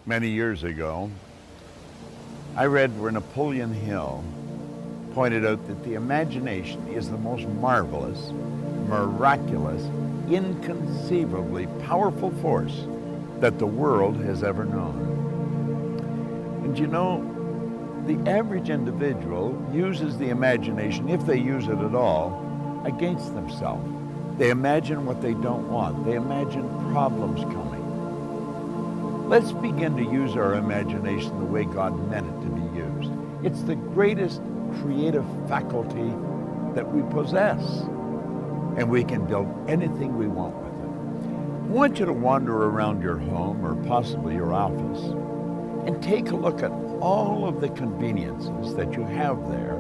Many years ago, I read where Napoleon Hill pointed out that the imagination is the most marvelous, miraculous, inconceivably powerful force that the world has ever known. And you know, the average individual uses the imagination, if they use it at all, against themselves. They imagine what they don't want. They imagine problems coming. Let's begin to use our imagination the way God meant it to be used. It's the greatest creative faculty that we possess, and we can build anything we want with it. I want you to wander around your home or possibly your office and take a look at all of the conveniences that you have there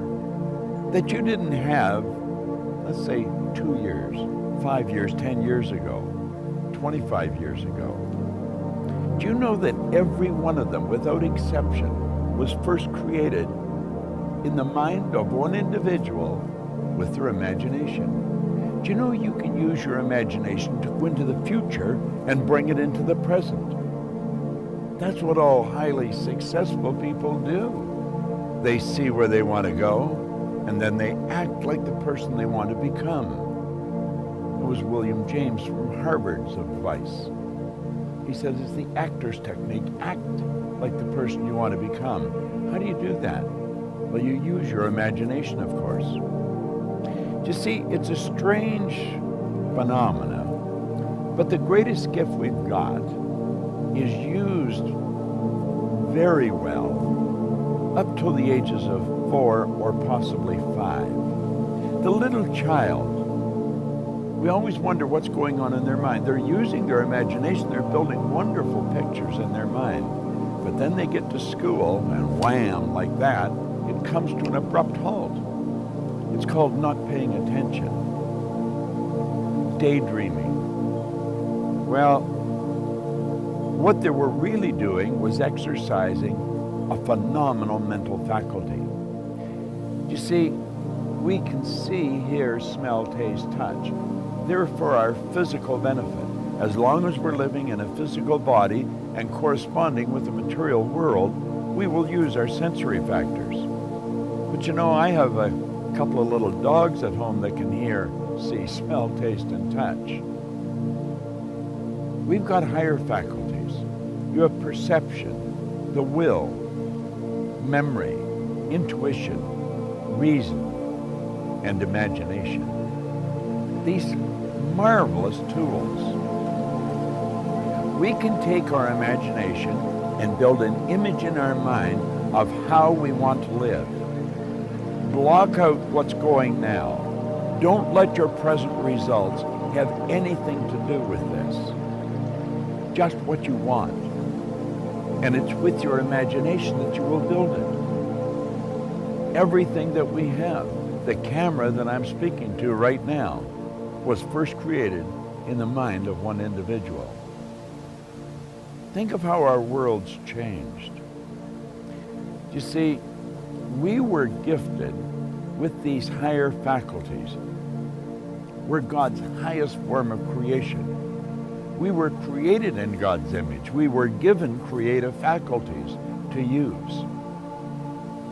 that you didn't have, let's say, 2 years, 5 years, 10 years ago, 25 years ago. Do you know that every one of them, without exception, was first created in the mind of one individual with their imagination? Do you know you can use your imagination to go into the future and bring it into the present? That's what all highly successful people do. They see where they want to go, and then they act like the person they want to become. It was William James from Harvard's advice. He says it's the actor's technique. Act like the person you want to become. How do you do that? Well, you use your imagination, of course. You see, it's a strange phenomena, but the greatest gift we've got is used very well up till the ages of 4 or possibly 5. The little child, we always wonder what's going on in their mind. They're using their imagination. They're building wonderful pictures in their mind. But then they get to school, and wham, like that, it comes to an abrupt halt. It's called not paying attention. Daydreaming. Well, what they were really doing was exercising a phenomenal mental faculty. You see, we can see, hear, smell, taste, touch. They're for our physical benefit. As long as we're living in a physical body and corresponding with the material world, we will use our sensory factors. But you know, I have a couple of little dogs at home that can hear, see, smell, taste, and touch. We've got higher faculties. You have perception, the will, memory, intuition, reason, and imagination. These marvelous tools. We can take our imagination and build an image in our mind of how we want to live. Block out what's going now. Don't let your present results have anything to do with this. Just what you want. And it's with your imagination that you will build it. Everything that we have, the camera that I'm speaking to right now, was first created in the mind of one individual. Think of how our world's changed. You see, we were gifted with these higher faculties. We're God's highest form of creation. We were created in God's image. We were given creative faculties to use.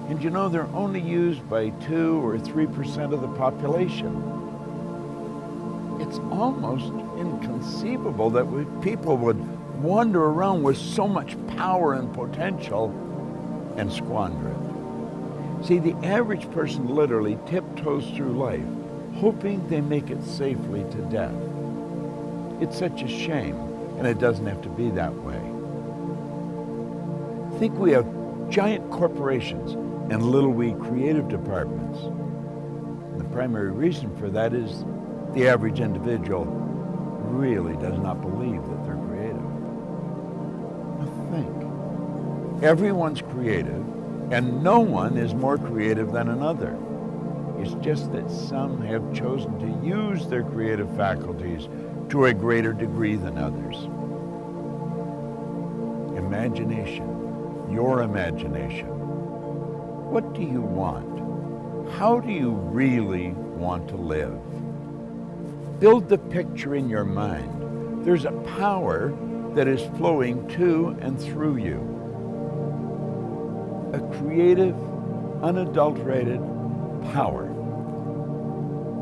And you know, they're only used by 2 or 3% of the population. It's almost inconceivable that people would wander around with so much power and potential and squander it. See, the average person literally tiptoes through life, hoping they make it safely to death. It's such a shame, and it doesn't have to be that way. Think we have giant corporations and little wee creative departments. And the primary reason for that is the average individual really does not believe that they're creative. Now think. Everyone's creative, and no one is more creative than another. It's just that some have chosen to use their creative faculties to a greater degree than others. Imagination, your imagination. What do you want? How do you really want to live? Build the picture in your mind. There's a power that is flowing to and through you. A creative, unadulterated power.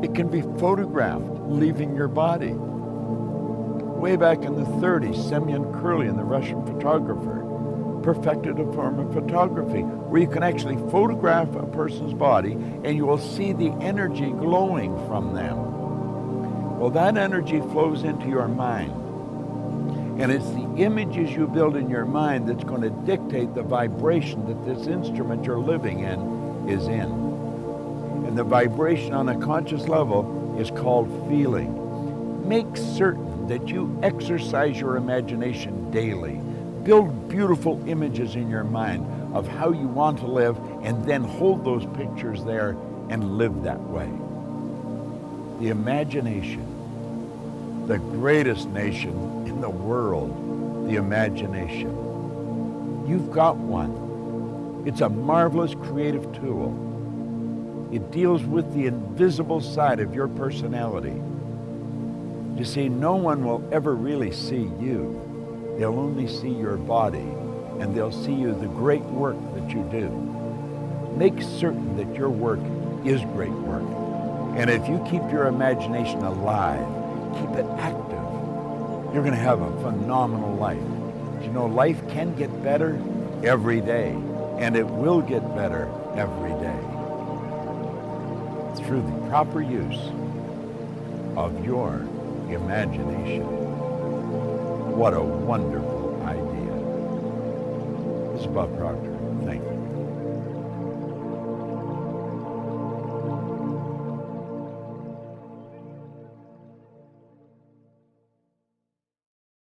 It can be photographed leaving your body. Way back in the 30s, Semyon Kurlin, the Russian photographer, perfected a form of photography where you can actually photograph a person's body and you will see the energy glowing from them. Well, that energy flows into your mind. And it's the images you build in your mind that's going to dictate the vibration that this instrument you're living in is in. And the vibration on a conscious level is called feeling. Make certain that you exercise your imagination daily. Build beautiful images in your mind of how you want to live, and then hold those pictures there and live that way. The imagination, the greatest nation in the world, the imagination. You've got one. It's a marvelous creative tool. It deals with the invisible side of your personality. You see, no one will ever really see you. They'll only see your body, and they'll see you the great work that you do. Make certain that your work is great work. And if you keep your imagination alive, keep it active, you're going to have a phenomenal life. You know, life can get better every day, and it will get better every day through the proper use of your imagination. What a wonderful idea. This is Bob Proctor.